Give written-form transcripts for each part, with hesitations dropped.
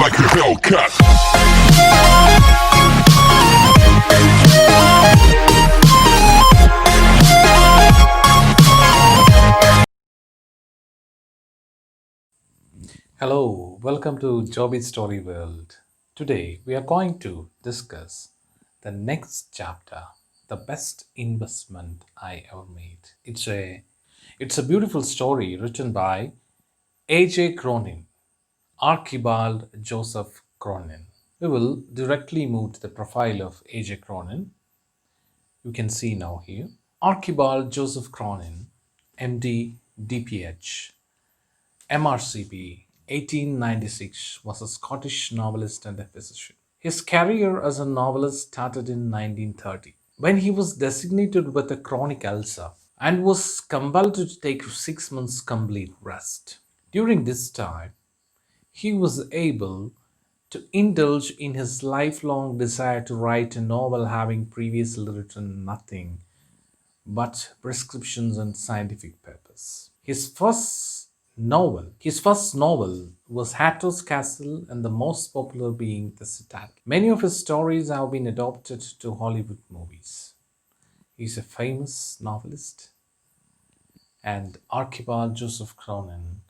like a Hellcat. Hello, welcome to JOBY Story World. Today we are going to discuss the next chapter, the best investment I ever made. It's a beautiful story written by A.J. Cronin, Archibald Joseph Cronin. We will directly move to the profile of A.J. Cronin. You can see now here. Archibald Joseph Cronin, MD, DPH, MRCP 1896, was a Scottish novelist and a physician. His career as a novelist started in 1930 when he was designated with a chronic ulcer and was compelled to take 6 months complete rest. During this time, he was able to indulge in his lifelong desire to write a novel, having previously written nothing but prescriptions and scientific purpose. His first novel was Hatter's Castle, and the most popular being The Citadel. Many of his stories have been adapted to Hollywood movies. He is a famous novelist, and Archibald Joseph Cronin.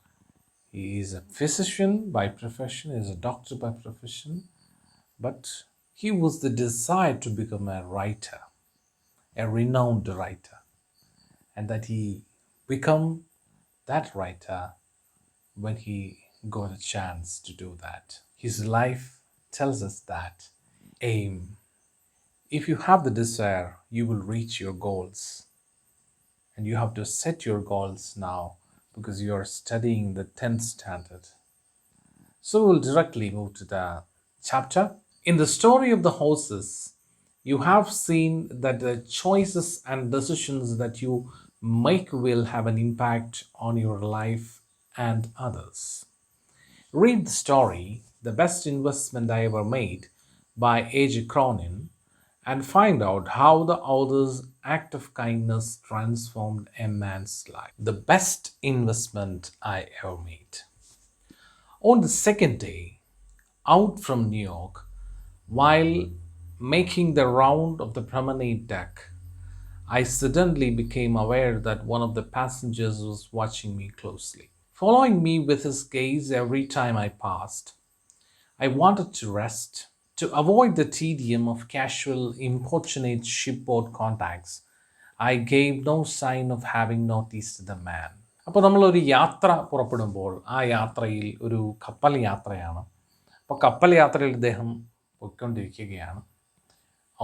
He is a physician by profession, he is a doctor by profession, but he was the desire to become a writer, a renowned writer, and that he become that writer when he got a chance to do that. His life tells us that aim. If you have the desire, you will reach your goals. And you have to set your goals now because you are studying the 10th standard. So we'll directly move to the chapter. In the story of the horses, you have seen that the choices and decisions that you make will have an impact on your life and others. Read the story, The Best Investment I Ever Made by A.J. Cronin, and find out how the author's act of kindness transformed a man's life. The best investment I ever made. On the second day, out from New York, while making the round of the promenade deck, I suddenly became aware that one of the passengers was watching me closely, following me with his gaze every time I passed. I wanted to rest. To avoid the tedium of casual, importunate shipboard contacts, I gave no sign of having noticed the man. അപ്പോൾ നമ്മളൊരു യാത്ര പുറപ്പെടുമ്പോൾ ആ യാത്രയിൽ ഒരു കപ്പൽ യാത്രയാണ്. അപ്പോൾ കപ്പൽ യാത്രയിൽ ഇദ്ദേഹം പോയിക്കൊണ്ടിരിക്കുകയാണ്.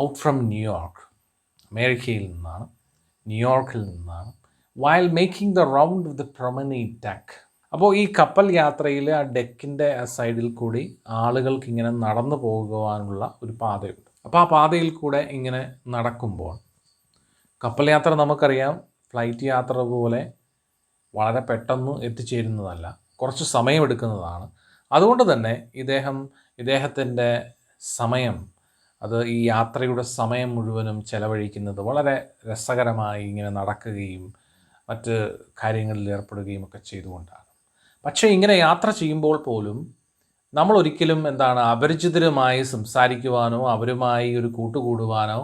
ഔട്ട് ഫ്രം ന്യൂയോർക്ക്, അമേരിക്കയിൽ നിന്നാണ്, ന്യൂയോർക്കിൽ നിന്നാണ്. While making the round of the promenade deck. അപ്പോൾ ഈ കപ്പൽ യാത്രയിൽ ആ ഡെക്കിൻ്റെ സൈഡിൽ കൂടി ആളുകൾക്ക് ഇങ്ങനെ നടന്നു പോകുവാനുള്ള ഒരു പാതയുണ്ട്. അപ്പോൾ ആ പാതയിൽ കൂടെ ഇങ്ങനെ നടക്കുമ്പോൾ, കപ്പൽ യാത്ര നമുക്കറിയാം ഫ്ലൈറ്റ് യാത്ര പോലെ വളരെ പെട്ടെന്ന് എത്തിച്ചേരുന്നതല്ല, കുറച്ച് സമയമെടുക്കുന്നതാണ്. അതുകൊണ്ട് തന്നെ ഇദ്ദേഹത്തിൻ്റെ സമയം, അത് ഈ യാത്രയുടെ സമയം മുഴുവനും ചെലവഴിക്കുന്നത് വളരെ രസകരമായി ഇങ്ങനെ നടക്കുകയും മറ്റ് കാര്യങ്ങളിൽ ഏർപ്പെടുകയും ഒക്കെ ചെയ്തുകൊണ്ടാണ്. പക്ഷേ ഇങ്ങനെ യാത്ര ചെയ്യുമ്പോൾ പോലും നമ്മൾ ഒരിക്കലും അപരിചിതരുമായി സംസാരിക്കുവാനോ അവരുമായി ഒരു കൂട്ടുകൂടുവാനോ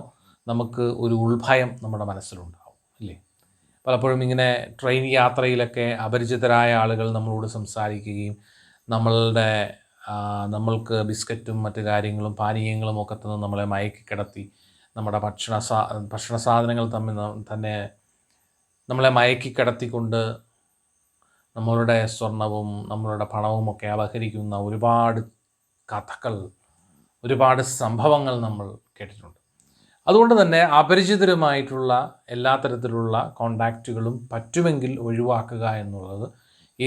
നമുക്ക് ഒരു ഉൾഭയം നമ്മുടെ മനസ്സിലുണ്ടാവും, ഇല്ലേ? പലപ്പോഴും ഇങ്ങനെ ട്രെയിൻ യാത്രയിലൊക്കെ അപരിചിതരായ ആളുകൾ നമ്മളോട് സംസാരിക്കുകയും നമ്മൾക്ക് ബിസ്ക്കറ്റും മറ്റു കാര്യങ്ങളും പാനീയങ്ങളും ഒക്കെ തന്ന് നമ്മളെ മയക്കി കിടത്തി നമ്മുടെ ഭക്ഷണ സാധനങ്ങൾ തന്നെ നമ്മളെ മയക്കി കിടത്തിക്കൊണ്ട് നമ്മളുടെ സ്വർണവും നമ്മളുടെ പണവും ഒക്കെ അപഹരിക്കുന്ന ഒരുപാട് കഥകൾ, ഒരുപാട് സംഭവങ്ങൾ നമ്മൾ കേട്ടിട്ടുണ്ട്. അതുകൊണ്ട് തന്നെ അപരിചിതരുമായിട്ടുള്ള എല്ലാ തരത്തിലുള്ള കോണ്ടാക്റ്റുകളും പറ്റുമെങ്കിൽ ഒഴിവാക്കുക എന്നുള്ളത്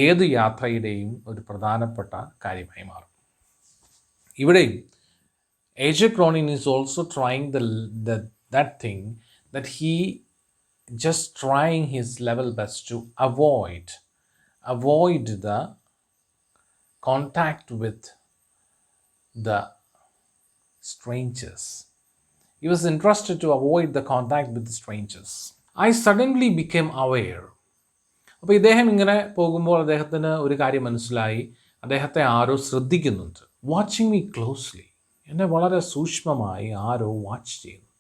ഏത് യാത്രയുടെയും ഒരു പ്രധാനപ്പെട്ട കാര്യമായി മാറും. ഇവിടെയും A.J. Cronin is also trying that thing, that he just trying his level best to avoid the contact with the strangers. He was interested to avoid the contact with the strangers. I suddenly became aware. അപ്പോൾ ഇദ്ദേഹം ഇങ്ങനെ പോകുമ്പോൾ അദ്ദേഹത്തിന് ഒരു കാര്യം മനസ്സിലായി, അദ്ദേഹത്തെ ആരോ ശ്രദ്ധിക്കുന്നുണ്ട്. Watching me closely. എന്നെ വളരെ സൂക്ഷ്മമായി ആരോ വാച്ച് ചെയ്യുന്നു.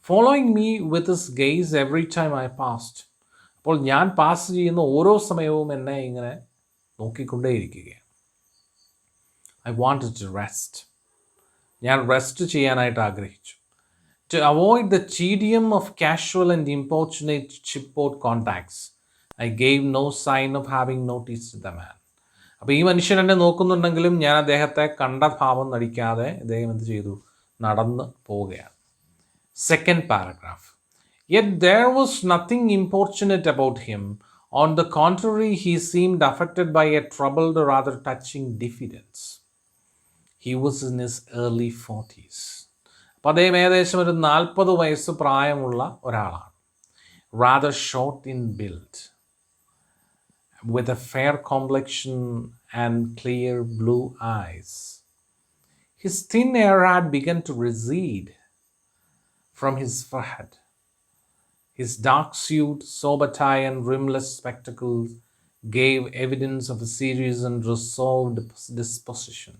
Following me with his gaze every time I passed. അപ്പോൾ ഞാൻ പാസ് ചെയ്യുന്ന ഓരോ സമയവും എന്നെ ഇങ്ങനെ നോക്കിക്കൊണ്ടേയിരിക്കുകയാണ്. I wanted to rest. ഞാൻ റെസ്റ്റ് ചെയ്യാനായിട്ട് ആഗ്രഹിച്ചു. To avoid the tedium of casual and importunate chipboard contacts, I gave no sign of having noticed the man. അപ്പോൾ ഈ മനുഷ്യൻ എന്നെ നോക്കുന്നുണ്ടെങ്കിലും ഞാൻ അദ്ദേഹത്തെ കണ്ട ഭാവം നടിക്കാതെ അദ്ദേഹം എന്ത് ചെയ്തു? നടന്ന് പോവുകയാണ്. Second paragraph. Yet there was nothing importunate about him. On the contrary, he seemed affected by a troubled or rather touching diffidence. He was in his early 40s. അപ്പോൾ അദ്ദേഹം ഏകദേശം ഒരു 40 വയസ്സ് പ്രായമുള്ള ഒരാളാണ്. Rather short in build, with a fair complexion and clear blue eyes. His thin hair had begun to recede from his forehead. His dark suit, sober tie, and rimless spectacles gave evidence of a serious and resolved disposition.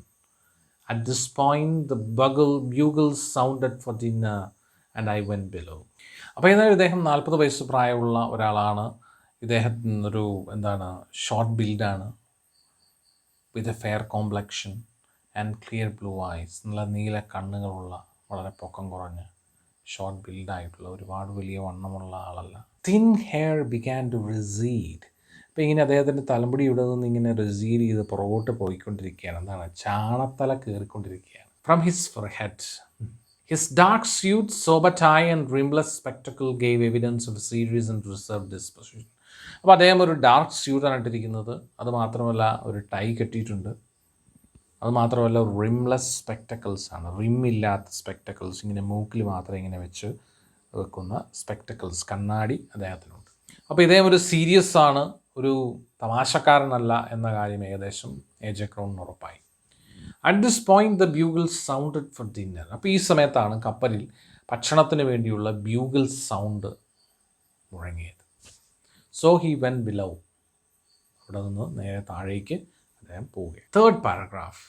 At this point, the bugles sounded for dinner, and I went below. അപ്പോൾ ഏതായാലും ഇദ്ദേഹം 40 വയസ്സ് പ്രായമുള്ള ഒരാളാണ്. ഇദ്ദേഹത്തിനൊരു short ബിൽഡാണ്, with a fair complexion and clear blue eyes. നല്ല നീല കണ്ണുകളുള്ള, വളരെ പൊക്കം കുറഞ്ഞ, ഷോർട്ട് ബിൽഡായിട്ടുള്ള, ഒരുപാട് വലിയ വണ്ണമുള്ള ആളല്ല. Thin hair began to recede. അപ്പോൾ ഇങ്ങനെ അദ്ദേഹത്തിൻ്റെ തലമുടി ഇവിടെ നിന്ന് ഇങ്ങനെ റിസീഡ് ചെയ്ത് പുറകോട്ട് പോയിക്കൊണ്ടിരിക്കുകയാണ്. ചാണത്തല കയറിക്കൊണ്ടിരിക്കുകയാണ്. From his forehead. His dark suit, sober tie and rimless spectacle gave evidence of serious and reserve disposition. അപ്പോൾ അദ്ദേഹം ഒരു ഡാർക്ക് സ്യൂട്ടാണ് ഇട്ടിരിക്കുന്നത്. അതുമാത്രമല്ല ഒരു ടൈ കെട്ടിയിട്ടുണ്ട്. അതുമാത്രമല്ല റിംലെസ് സ്പെക്ടക്കിൾസ് ആണ്, റിമ്മില്ലാത്ത സ്പെക്ടക്കിൾസ്, ഇങ്ങനെ മൂക്കിൽ മാത്രം ഇങ്ങനെ വെച്ച് വെക്കുന്ന സ്പെക്ടക്കിൾസ്, കണ്ണാടി അദ്ദേഹത്തിനുണ്ട്. അപ്പോൾ ഇദ്ദേഹം ഒരു സീരിയസ് ആണ്, ഒരു തമാശക്കാരനല്ല എന്ന കാര്യം ഏകദേശം എ.ജെ. ക്രൗണിന് ഉറപ്പായി. At this point the bugle sounded for dinner. അപ്പോൾ ഈ സമയത്താണ് കപ്പലിൽ ഭക്ഷണത്തിന് വേണ്ടിയുള്ള ബ്യൂഗിൾ സൗണ്ട് മുഴങ്ങിയത്. So he went below. അവിടെ നിന്ന് നേരെ താഴേക്ക് അദ്ദേഹം പോവുകയാണ്. Third paragraph.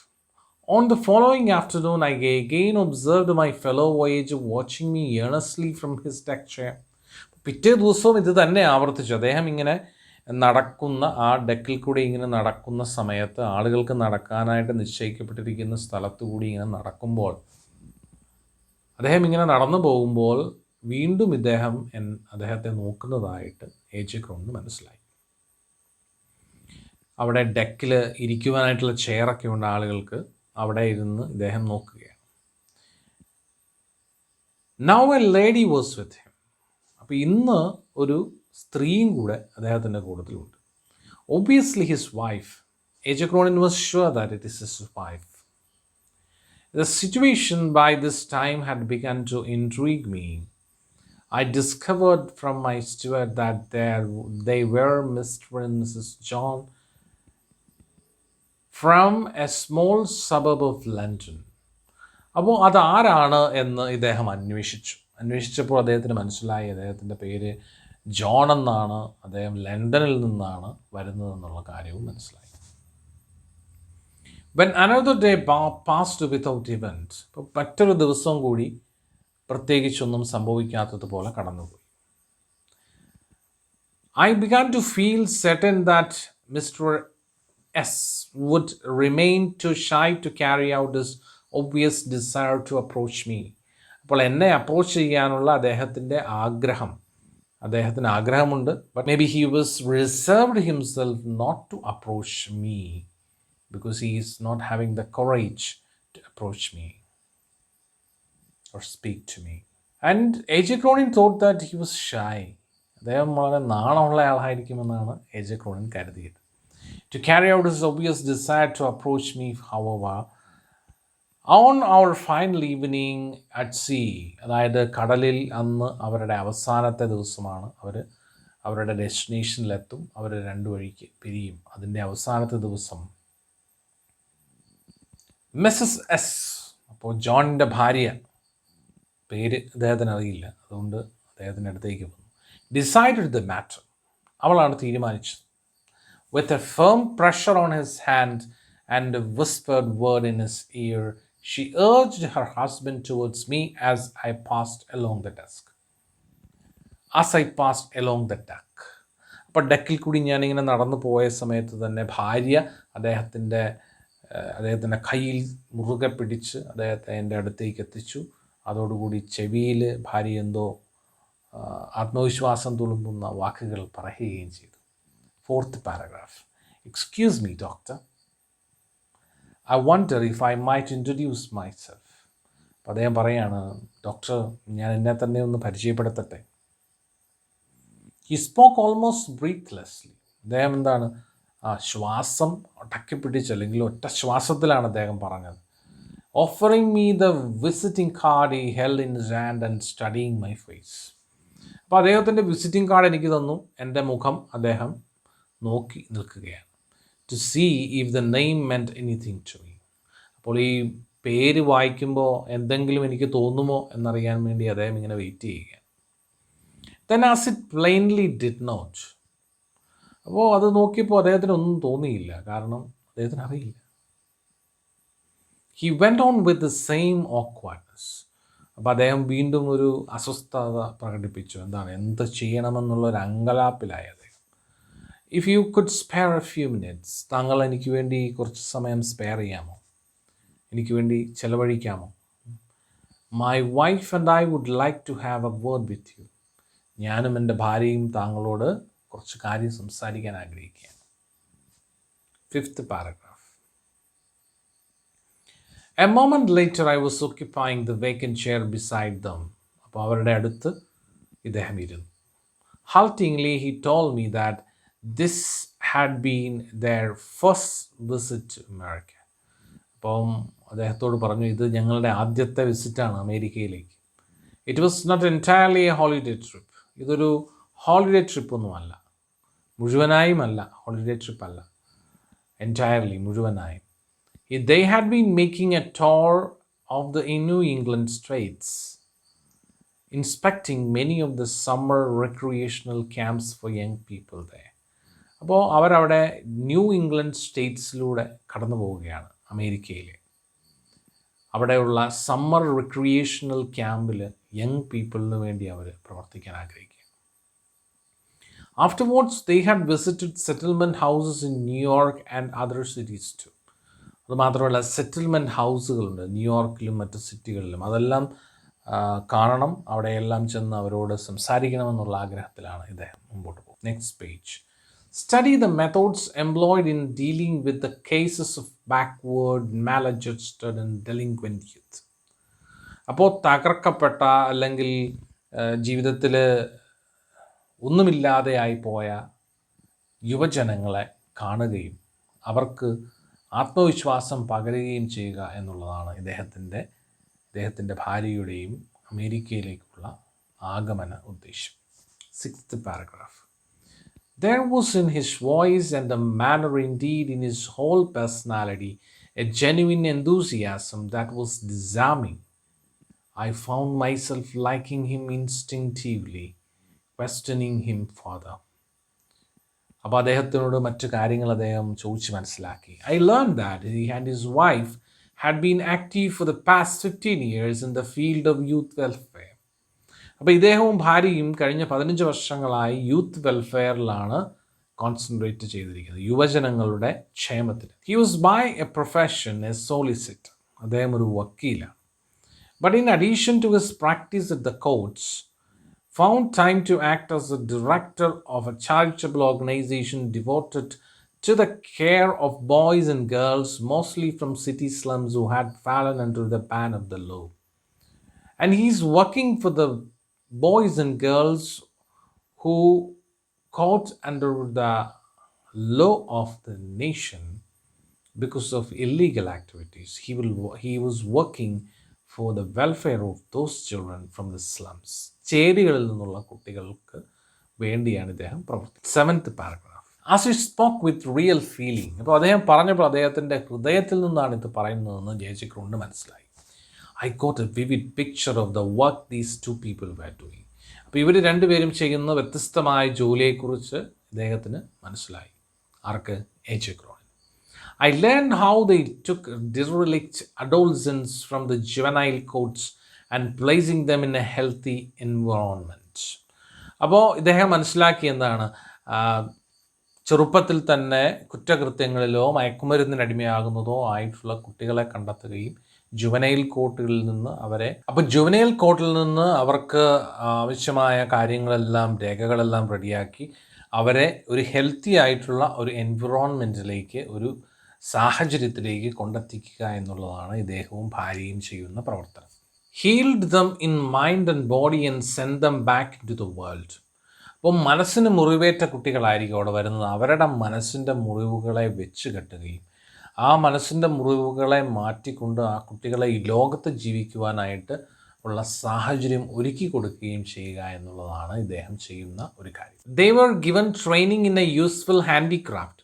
On the following afternoon, I again observed my fellow voyager watching me earnestly from his deck chair. പിറ്റേ ദിവസവും ഇത് തന്നെ ആവർത്തിച്ചു. അദ്ദേഹം ഇങ്ങനെ നടക്കുന്ന, ആ ഡെക്കിൽ കൂടി ഇങ്ങനെ നടക്കുന്ന സമയത്ത്, ആളുകൾക്ക് നടക്കാനായിട്ട് നിശ്ചയിക്കപ്പെട്ടിരിക്കുന്ന സ്ഥലത്തു കൂടി ഇങ്ങനെ നടക്കുമ്പോൾ, അദ്ദേഹം ഇങ്ങനെ നടന്നു പോകുമ്പോൾ വീണ്ടും അദ്ദേഹത്തെ നോക്കുന്നതായിട്ട് എ.ജെ. ക്രൗണിന് മനസ്സിലായി. അവിടെ ഡെക്കിൽ ഇരിക്കുവാനായിട്ടുള്ള ചെയറൊക്കെ ഉണ്ട് ആളുകൾക്ക്. അവിടെ ഇരുന്ന് ഇദ്ദേഹം നോക്കുകയാണ്. Now a lady was with him. അപ്പോൾ ഇന്ന് ഒരു സ്ത്രീയും കൂടെ അദ്ദേഹത്തിൻ്റെ കൂട്ടത്തിലുണ്ട്. Obviously his wife. A J. Cronin was sure that it is his wife. The situation by this time had begun to intrigue me. I discovered from my steward that they were Mr. and Mrs. John from a small suburb of London. അപ്പോൾ അതാരാണ് എന്ന് ഇദ്ദേഹം അന്വേഷിച്ചപ്പോൾ അദ്ദേഹത്തിന് മനസ്സിലായി, അദ്ദേഹത്തിൻ്റെ പേര് John എന്നാണ്, അദ്ദേഹം ലണ്ടനിൽ നിന്നാണ് വരുന്നതെന്നുള്ള കാര്യവും മനസ്സിലായി. When another day passed without event. ഇപ്പോൾ മറ്റൊരു ദിവസം കൂടി പ്രത്യേകിച്ചൊന്നും സംഭവിക്കാത്തതുപോലെ കടന്നുപോയി. I began to feel certain that Mr. S would remain too shy to carry out his obvious desire to approach me. അപ്പോൾ എന്നെ അപ്രോച്ച് ചെയ്യാനുള്ള അദ്ദേഹത്തിന് ആഗ്രഹമുണ്ട്. But maybe he was reserved himself not to approach me because he is not having the courage to approach me or speak to me. And A.J. Cronin thought that he was shy. അദ്ദേഹം വളരെ നാണമുള്ള ആളായിരിക്കുമെന്നാണ് എ.ജെ. Cronin കരുതിയത്. To carry out his obvious desire to approach me, however, on our final evening at sea, അതായത് കടലിൽ അന്ന് അവരുടെ അവസാനത്തെ ദിവസമാണ്, അവരുടെ ഡെസ്റ്റിനേഷനിലെത്തും, അവർ രണ്ടു വഴിക്ക് പിരിയും. അതിൻ്റെ അവസാനത്തെ ദിവസം മിസ്സസ് എസ്, അപ്പോൾ ജോണിൻ്റെ ഭാര്യ, പേര് അദ്ദേഹത്തിന് അറിയില്ല, അതുകൊണ്ട് അദ്ദേഹത്തിൻ്റെ അടുത്തേക്ക് വന്നു. ഡിസൈഡഡ് ദ മാറ്റർ, അവളാണ് തീരുമാനിച്ചത്. With a firm pressure on his hand and a whispered word in his ear. She urged her husband towards me as I passed along the desk. As I passed along the deck. അപ്പോൾ ഡെക്കിൽ കൂടി ഞാനിങ്ങനെ നടന്നു പോയ സമയത്ത് തന്നെ ഭാര്യ അദ്ദേഹത്തിൻ്റെ കയ്യിൽ മുറുകെ പിടിച്ച് അദ്ദേഹത്തെ എൻ്റെ അടുത്തേക്ക് എത്തിച്ചു. അതോടുകൂടി ചെവിയിൽ ഭാര്യ എന്തോ ആത്മവിശ്വാസം തുളുമ്പുന്ന വാക്കുകൾ പറയുകയും ചെയ്തു. 4th paragraph. Excuse me, doctor. I wonder if I might introduce myself. അപ്പോൾ അദ്ദേഹം പറയാണ്, ഡോക്ടർ, ഞാൻ എന്നെ തന്നെ ഒന്ന് പരിചയപ്പെടുത്തട്ടെ. He spoke almost breathlessly. അദ്ദേഹം എന്താണ് ശ്വാസം അടക്കിപ്പിടിച്ച് അല്ലെങ്കിൽ ഒറ്റ ശ്വാസത്തിലാണ് അദ്ദേഹം പറഞ്ഞത്. Offering me the visiting card he held in his hand and studying my face. അപ്പോൾ അദ്ദേഹത്തിൻ്റെ വിസിറ്റിംഗ് കാർഡ് എനിക്ക് തന്നു. എൻ്റെ മുഖം അദ്ദേഹം നോക്കി നിൽക്കുകയാണ്. To see if the name meant anything to me. അപ്പോൾ ഈ പേര് വായിക്കുമ്പോൾ എന്തെങ്കിലും എനിക്ക് തോന്നുമോ എന്നറിയാൻ വേണ്ടി അദ്ദേഹം ഇങ്ങനെ വെയിറ്റ് ചെയ്യുകയാണ്. Then as it plainly did not. അപ്പോൾ അത് നോക്കിയപ്പോൾ അദ്ദേഹത്തിന് ഒന്നും തോന്നിയില്ല, കാരണം അദ്ദേഹത്തിന് അറിയില്ല. He went on with the same awkwardness. അപ്പോൾ അദ്ദേഹം വീണ്ടും ഒരു അസ്വസ്ഥത പ്രകടിപ്പിച്ചു. എന്ത് ചെയ്യണമെന്നുള്ളൊരു അങ്കലാപ്പിലായി അദ്ദേഹം. If you could spare a few minutes, താങ്കൾ എനിക്ക് വേണ്ടി കുറച്ച് സമയം സ്പെയർ ചെയ്യാമോ, എനിക്ക് വേണ്ടി ചെലവഴിക്കാമോ? My wife and I would like to have a word with you. ഞാനും എൻ്റെ ഭാര്യയും താങ്കളോട് കുറച്ച് കാര്യം സംസാരിക്കാൻ ആഗ്രഹിക്കുകയാണ്. 5th paragraph. A moment later I was occupying the vacant chair beside them. അപ്പോൾ അവരുടെ അടുത്ത് ഇദ്ദേഹം ഇരുന്നു. Haltingly he told me that this had been their first visit to America. അപ്പം അദ്ദേഹത്തോട് പറഞ്ഞു, ഇത് ഞങ്ങളുടെ ആദ്യത്തെ വിസിറ്റാണ് അമേരിക്കയിലേക്ക്. It was not entirely a holiday trip. ഇതൊരു ഹോളിഡേ ട്രിപ്പൊന്നുമല്ല, മുഴുവനായുമല്ല, ഹോളിഡേ ട്രിപ്പല്ല, എൻറ്റയർലി മുഴുവനായും. They had been making a tour of the New England states, inspecting many of the summer recreational camps for young people there. അപ്പോൾ അവരവിടെ new England സ്റ്റേറ്റ്സിലൂടെ കടന്നു പോവുകയാണ് അമേരിക്കയിൽ. അവിടെയുള്ള summer recreational ക്യാമ്പിൽ young പീപ്പിളിന് വേണ്ടി അവർ പ്രവർത്തിക്കാൻ ആഗ്രഹിക്കുക. Afterwards, they had visited settlement houses in New York and other cities too. അതുമാത്രമല്ല, സെറ്റിൽമെൻറ്റ് ഹൗസുകളുണ്ട് ന്യൂയോർക്കിലും മറ്റ് സിറ്റികളിലും. അതെല്ലാം കാണണം, അവിടെയെല്ലാം ചെന്ന് അവരോട് സംസാരിക്കണമെന്നുള്ള ആഗ്രഹത്തിലാണ് ഇദ്ദേഹം മുമ്പോട്ട് പോകുന്നത്. Next page. Study the methods employed in dealing with the cases of backward, maladjusted and delinquent youth. അപ്പോൾ തകർക്കപ്പെട്ട അല്ലെങ്കിൽ ജീവിതത്തിൽ ഒന്നുമില്ലാതെയായി പോയ യുവജനങ്ങളെ കാണുകയും അവർക്ക് ആത്മവിശ്വാസം പകരുകയും ചെയ്യുക എന്നുള്ളതാണ് ഇദ്ദേഹത്തിൻ്റെ ഭാര്യയുടെയും അമേരിക്കയിലേക്കുള്ള ആഗമന ഉദ്ദേശം. 6th paragraph. There was in his voice and the manner, indeed in his whole personality, a genuine enthusiasm that was disarming. I found myself liking him instinctively, questioning him further. അപ്പോൾ അദ്ദേഹത്തിനോട് മറ്റു കാര്യങ്ങൾ അദ്ദേഹം ചോദിച്ച് മനസ്സിലാക്കി. I learned that he and his wife had been active for the past 15 years in the field of youth welfare. അപ്പോൾ ഇദ്ദേഹവും ഭാര്യയും കഴിഞ്ഞ 15 വർഷങ്ങളായി യൂത്ത് വെൽഫെയറിലാണ് കോൺസെൻട്രേറ്റ് ചെയ്തിരിക്കുന്നത്, യുവജനങ്ങളുടെ ക്ഷേമത്തിൽ. He was by a profession a solicitor. അദ്ദേഹം ഒരു വക്കീലാണ്. But in addition to his practice at the courts, found time to act as a director of a charitable organization devoted to the care of boys and girls, mostly from city slums, who had fallen under the ban of the law. And he's working for the boys and girls who caught under the law of the nation because of illegal activities. He was working for the welfare of those children from the slums. ചേരികളിൽ നിന്നുള്ള കുട്ടികൾക്ക് വേണ്ടിയാണ് ഇദ്ദേഹം പ്രവർത്തിച്ചത്. 7th paragraph. As he spoke with real feeling. അപ്പോൾ അദ്ദേഹം പറഞ്ഞപ്പോൾ അദ്ദേഹത്തിൻ്റെ ഹൃദയത്തിൽ നിന്നാണ് ഇത് പറയുന്നതെന്ന് ജയചക്രന് മനസ്സിലായി. I got a vivid picture of the work these two people were doing. അപ്പോൾ ഇവർ രണ്ടുപേരും ചെയ്യുന്ന വ്യത്യസ്തമായ ജോലിയെക്കുറിച്ച് ഇദ്ദേഹത്തിന് മനസ്സിലായി. ആർക്ക്? ജയചക്രന്. I learned how they took derelict adolescents from the juvenile courts and placing them in a healthy environment. അപ്പോൾ ഇദ്ദേഹം മനസ്സിലാക്കി എന്താണ്, ചെറുപ്പത്തിൽ തന്നെ കുറ്റകൃത്യങ്ങളിലോ മയക്കുമരുന്നിനടിമയാകുന്നതോ ആയിട്ടുള്ള കുട്ടികളെ കണ്ടെത്തുകയും ജുവനൈൽ കോർട്ടുകളിൽ നിന്ന് ജുവനൈൽ കോർട്ടിൽ നിന്ന് അവർക്ക് ആവശ്യമായ കാര്യങ്ങളെല്ലാം രേഖകളെല്ലാം റെഡിയാക്കി അവരെ ഒരു ഹെൽത്തി ആയിട്ടുള്ള ഒരു എൻവിറോൺമെൻറ്റിലേക്ക്, ഒരു സാഹചര്യത്തിലേക്ക് കൊണ്ടെത്തിക്കുക എന്നുള്ളതാണ് ഇദ്ദേഹവും ഭാര്യയും ചെയ്യുന്ന പ്രവർത്തനം. Healed them in mind and body and send them back into the world. അപ്പോൾ മനസ്സിന് മുറിവേറ്റ കുട്ടികളായിരിക്കും അവിടെ വരുന്നത്. അവരുടെ മനസ്സിൻ്റെ മുറിവുകളെ വെച്ച് കെട്ടുകയും ആ മനസ്സിൻ്റെ മുറിവുകളെ മാറ്റിക്കൊണ്ട് ആ കുട്ടികളെ ഈ ലോകത്ത് ജീവിക്കുവാനായിട്ട് ഉള്ള സാഹചര്യം ഒരുക്കി കൊടുക്കുകയും ചെയ്യുക എന്നുള്ളതാണ് ഇദ്ദേഹം ചെയ്യുന്ന ഒരു കാര്യം. They were given training in a useful handicraft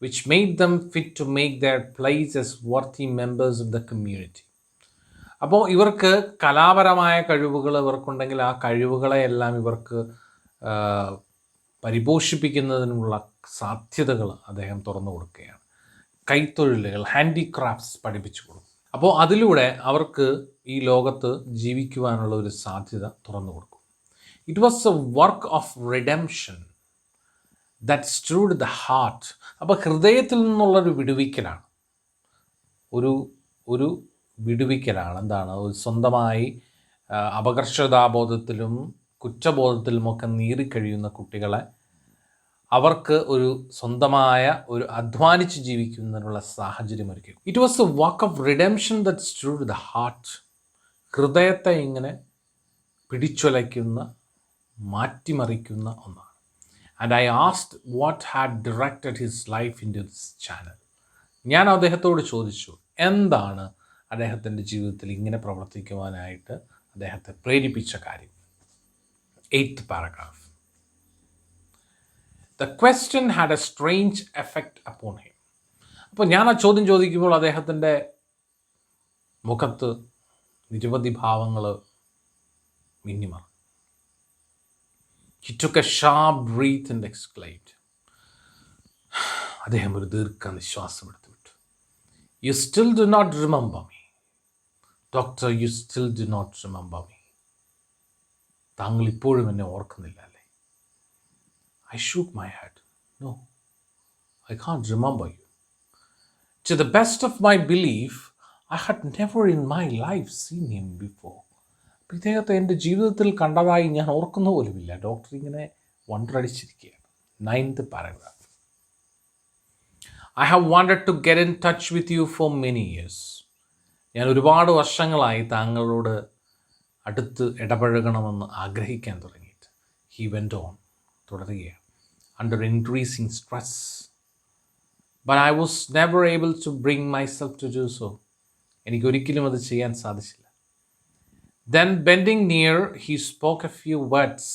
which made them fit to make their place as worthy members of the community. അപ്പോൾ ഇവർക്ക് കലാപരമായ കഴിവുകൾ ഇവർക്കുണ്ടെങ്കിൽ ആ കഴിവുകളെയെല്ലാം ഇവർക്ക് പരിപോഷിപ്പിക്കുന്നതിനുള്ള സാധ്യതകൾ അദ്ദേഹം തുറന്നു കൊടുക്കുകയാണ്. കൈത്തൊഴിലുകൾ, ഹാൻഡിക്രാഫ്റ്റ്സ് പഠിപ്പിച്ചു കൊടുക്കും. അപ്പോൾ അതിലൂടെ അവർക്ക് ഈ ലോകത്ത് ജീവിക്കുവാനുള്ള ഒരു സാധ്യത തുറന്നു കൊടുക്കും. It was a work of redemption that stirred the heart. അപ്പോൾ ഹൃദയത്തിൽ നിന്നുള്ളൊരു വിടുവിക്കലാണ്, ഒരു വിടുവിക്കലാണ്. എന്താണ്, ഒരു സ്വന്തമായി അപകർഷതാബോധത്തിലും കുറ്റബോധത്തിലുമൊക്കെ നീറിക്കഴിയുന്ന കുട്ടികളെ അവർക്ക് ഒരു സ്വന്തമായ ഒരു അധ്വാനിച്ച് ജീവിക്കുന്നതിനുള്ള സാഹചര്യം ഒരുക്കി. It was a work of redemption that stirred the heart. ഹൃദയത്തെ ഇങ്ങനെ പിടിച്ചുലയ്ക്കുന്ന, മാറ്റിമറിക്കുന്ന ഒന്നാണ്. And I asked what had directed his life into this channel. ഞാൻ അദ്ദേഹത്തോട് ചോദിച്ചു, എന്താണ് അദ്ദേഹത്തിൻ്റെ ജീവിതത്തിൽ ഇങ്ങനെ പ്രവർത്തിക്കുവാനായിട്ട് അദ്ദേഹത്തെ പ്രേരിപ്പിച്ച കാര്യം. 8th paragraph. The question had a strange effect upon him. അപ്പോൾ ഞാൻ ആ ചോദ്യം ചോദിക്കുമ്പോൾ അദ്ദേഹത്തിൻ്റെ മുഖത്ത് നിരവധി ഭാവങ്ങൾ മിന്നിമറ. He took a sharp breath and exclaimed. അദ്ദേഹം ഒരു ദീർഘനിശ്വാസം എടുത്തു വിട്ടു. You still do not remember me. Doctor, you still do not remember me. താങ്കൾ ഇപ്പോഴും എന്നെ ഓർക്കുന്നില്ല അല്ലേ? I shook my head. No, I can't remember you. To the best of my belief, I had never in my life seen him before. ഇദ്ദേഹത്തെ എൻ്റെ ജീവിതത്തിൽ കണ്ടതായി ഞാൻ ഓർക്കുന്ന പോലുമില്ല. ഡോക്ടർ ഇങ്ങനെ വണ്ടടിച്ചിരിക്കുകയാണ്. 9th paragraph. I have wanted to get in touch with you for many years. ഞാൻ ഒരുപാട് വർഷങ്ങളായി താങ്കളോട് അടുത്ത് ഇടപഴകണമെന്ന് ആഗ്രഹിക്കാൻ തുടങ്ങിയിട്ട്. He went on, തുടരുകയാണ്. Under increasing stress. But I was never able to bring myself to do so. എനിക്കൊരിക്കലും അത് ചെയ്യാൻ സാധിച്ചില്ല. Then bending near, he spoke a few words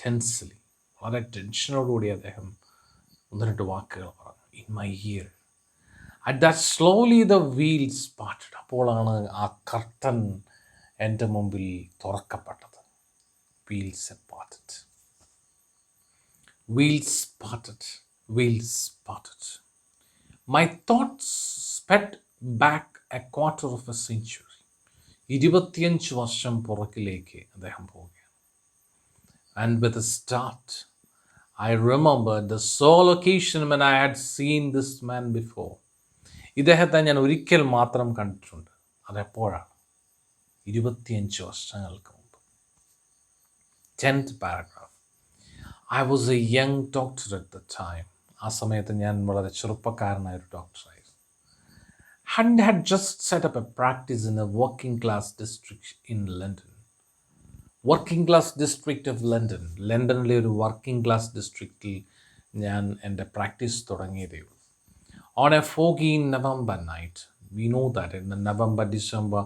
tensely. വളരെ ടെൻഷനോടുകൂടി അദ്ദേഹം 1-2 വാക്കുകൾ പറഞ്ഞു. In my ear. At that slowly the wheels parted. അപ്പോഴാണ് ആ കർട്ടൻ എൻ്റെ മുമ്പിൽ തുറക്കപ്പെട്ടത്. Wheels parted. Wheels parted. Wheels parted. My thoughts sped back a quarter of a century. 25 വർഷം പുറകിലേക്ക് അദ്ദേഹം പോവുകയാണ്. And with a start, I remembered the sole occasion when I had seen this man before. ഇദ്ദേഹത്തെ ഞാൻ ഒരിക്കൽ മാത്രം കണ്ടിട്ടുണ്ട്. അതെപ്പോഴാണ്? 25 വർഷങ്ങൾക്ക് മുമ്പ്. 10th paragraph. I was a young doctor at the time. ആ സമയത്ത് ഞാൻ വളരെ ചെറുപ്പക്കാരനായ ഒരു ഡോക്ടറായിരുന്നു. And had just set up a practice in a working class district in London. Working class district of London. ലണ്ടനിലെ ഒരു വർക്കിംഗ് ക്ലാസ് ഡിസ്ട്രിക്റ്റിൽ ഞാൻ എൻ്റെ പ്രാക്ടീസ് തുടങ്ങിയതേ ഉള്ളൂ. On a foggy November night, we know that in the November, December,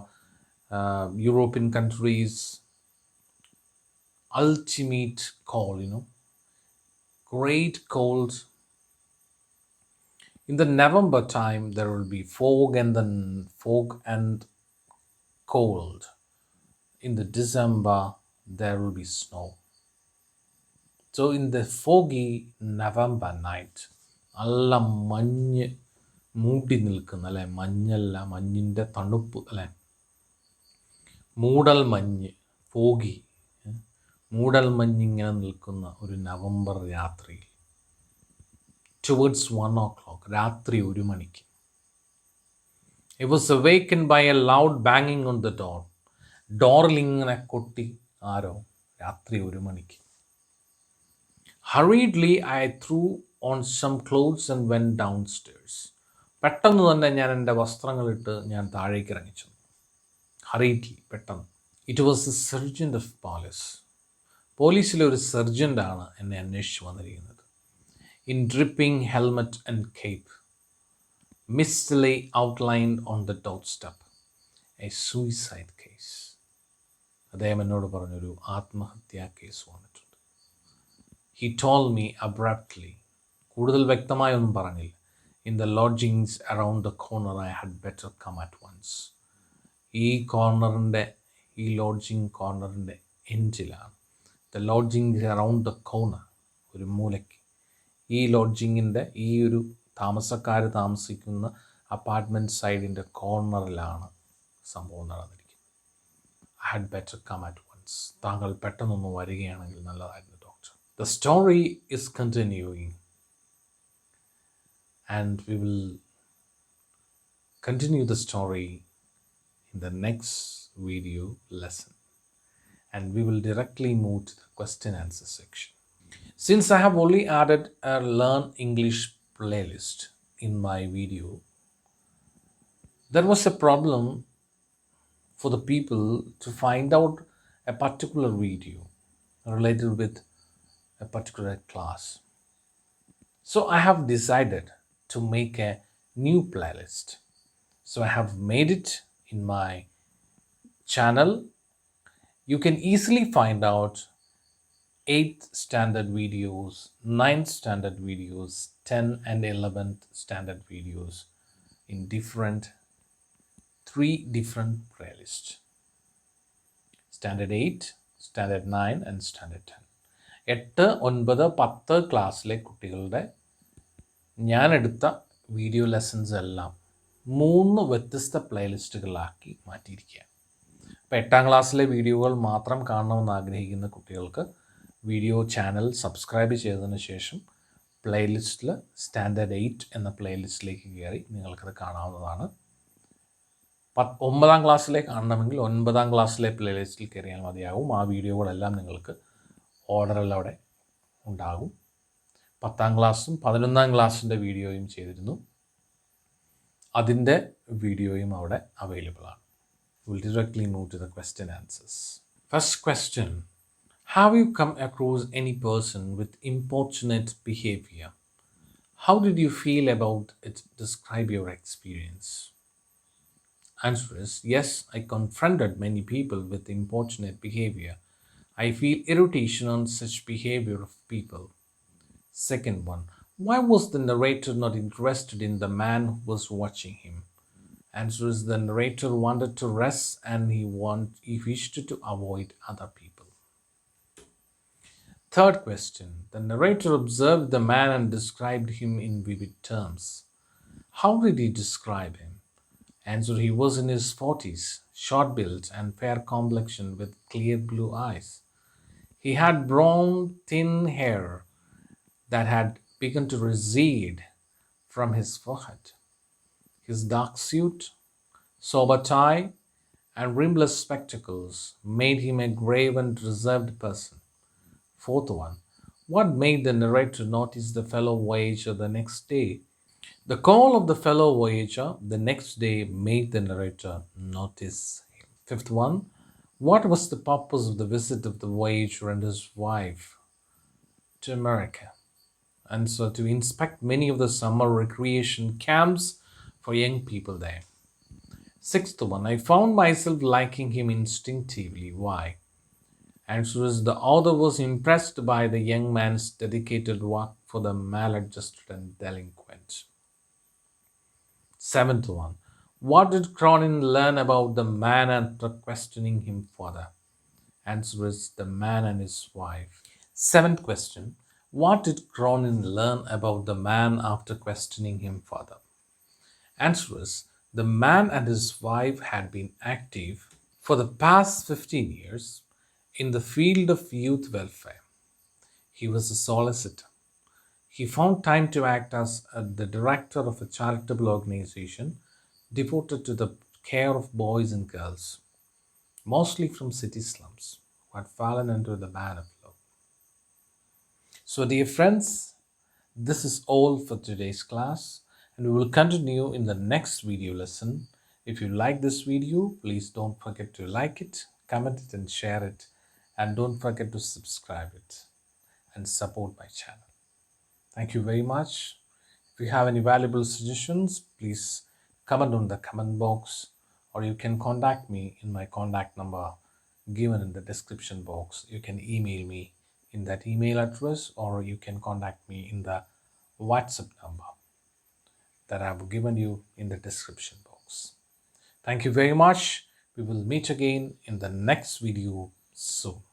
European countries, ultimate cold, great cold. In the November time, there will be fog and cold. In the December, there will be snow. So in the foggy November night, നല്ല മഞ്ഞ് മൂടി നിൽക്കുന്ന അല്ലേ, മഞ്ഞല്ല, മഞ്ഞിൻ്റെ തണുപ്പ് അല്ലേ, മൂടൽ മഞ്ഞ്, foggy, മൂടൽ മഞ്ഞിങ്ങനെ നിൽക്കുന്ന ഒരു നവംബർ രാത്രിയിൽ ടുവേർഡ്സ് 1 o'clock, രാത്രി 1 മണിക്ക്. I was awakened by a loud banging on the door. ഡോറിൽ ഇങ്ങനെ കൊട്ടി ആരോ, രാത്രി 1 മണിക്ക്. Hurriedly I threw on some clothes and went downstairs. പെട്ടെന്ന് തന്നെ ഞാൻ എൻ്റെ വസ്ത്രങ്ങളിട്ട് ഞാൻ താഴേക്ക് ഇറങ്ങിച്ചു. ഹറീഡ്ലി, പെട്ടെന്ന്. It was A sergeant of പോലീസിലെ ഒരു സർജൻ്റാണ് എന്നെ അന്വേഷിച്ച് വന്നിരിക്കുന്നത്. In dripping helmet and Cape, mistily outlined on the doorstep, a suicide case. അദ്ദേഹം എന്നോട് പറഞ്ഞൊരു ആത്മഹത്യാ കേസ് വന്നിട്ടുണ്ട്. He told me abruptly, കൂടുതൽ വ്യക്തമായൊന്നും പറഞ്ഞില്ല. In the lodgings around the corner, I had better come at once. ഈ ലോഡ്ജിങ് കോർണറിൻ്റെ എൻഡിലാണ്. The lodging around the corner, ഒരു മൂലയ്ക്ക്. ഈ ലോഡ്ജിങ്ങിൻ്റെ ഈ ഒരു താമസക്കാർ താമസിക്കുന്ന അപ്പാർട്ട്മെൻറ്റ് സൈഡിൻ്റെ കോർണറിലാണ് സംഭവം നടന്നിരിക്കുന്നത്. I had better come at once. താങ്കൾ പെട്ടെന്നൊന്ന് വരികയാണെങ്കിൽ നല്ലതായിരുന്നു doctor. The story is continuing and we will continue the story in the next video lesson, and we will directly move to the question answer section. Since I have only added a Learn English playlist in my video, there was a problem for the people to find out a particular video related with a particular class. So I have decided to make a new playlist. So I have made it in my channel. You can easily find out 8th standard videos, 9th standard videos, 10 and 11th standard videos in 3 different playlists. Standard 8, Standard 9 and Standard 10. 8, 9, 10 ക്ലാസ്സിലെ കുട്ടികളുടെ ഞാനെടുത്ത video lessons എല്ലാം 3 വ്യത്യസ്ത പ്ലേലിസ്റ്റുകളാക്കി മാറ്റിയിരിക്കുകയാണ്. അപ്പോൾ 8ാം ക്ലാസ്സിലെ വീഡിയോകൾ മാത്രം കാണണമെന്ന് ആഗ്രഹിക്കുന്ന കുട്ടികൾക്ക് വീഡിയോ ചാനൽ സബ്സ്ക്രൈബ് ചെയ്തതിന് ശേഷം പ്ലേലിസ്റ്റിൽ സ്റ്റാൻഡേർഡ് 8 എന്ന പ്ലേലിസ്റ്റിലേക്ക് കയറി നിങ്ങൾക്കത് കാണാവുന്നതാണ്. 9ാം ക്ലാസ്സിലെ കാണണമെങ്കിൽ 9ാം ക്ലാസ്സിലെ പ്ലേലിസ്റ്റിൽ കയറിയാൽ മതിയാകും. ആ വീഡിയോകളെല്ലാം നിങ്ങൾക്ക് ഓർഡറിലൂടെ ഉണ്ടാകും. 10ാം ക്ലാസ്സും 11ാം ക്ലാസ്സിൻ്റെ വീഡിയോയും ചെയ്തിരുന്നു. അതിൻ്റെ വീഡിയോയും അവിടെ അവൈലബിൾ ആണ്. We'll directly move to the question answers. First question: have you come across any person with importunate behavior? How did you feel about it? Describe your experience. Answer is yes, I confronted many people with importunate behavior. I feel irritation on such behavior of people. Second one: why was the narrator not interested in the man who was watching him? Answer is the narrator wanted to rest and he wished to avoid other people. Third question: the narrator observed the man and described him in vivid terms. How did he describe him? Answer: he was in his 40s, short built and fair complexion with clear blue eyes. He had brown, thin hair that had begun to recede from his forehead. His dark suit, sober tie, and rimless spectacles made him a grave and reserved person. Fourth one: what made the narrator notice the fellow voyager the next day? The call of the fellow voyager the next day made the narrator notice him. Fifth one: what was the purpose of the visit of the voyager and his wife to America? Answer: to inspect many of the summer recreation camps for young people there. Sixth one: I found myself liking him instinctively. Why? Answer is the author was impressed by the young man's dedicated work for the maladjusted and delinquent. Seventh one: what did Cronin learn about the man after questioning him further? Answer is the man and his wife. Seventh question: What did Cronin learn about the man after questioning him further? Answer is the man and his wife had been active for the past 15 years in the field of youth welfare. He was a solicitor. He found time to act as the director of a charitable organization devoted to the care of boys and girls, mostly from city slums, who had fallen into the ban of love. So, dear friends, this is all for today's class, and we will continue in the next video lesson. If you like this video, please don't forget to like it, comment it, and share it. And don't forget to subscribe it and support my channel. Thank you very much. If you have any valuable suggestions, please comment on the comment box, or you can contact me in my contact number given in the description box. You can email me in that email address, or you can contact me in the WhatsApp number that I have given you in the description box. Thank you very much. We will meet again in the next video soon.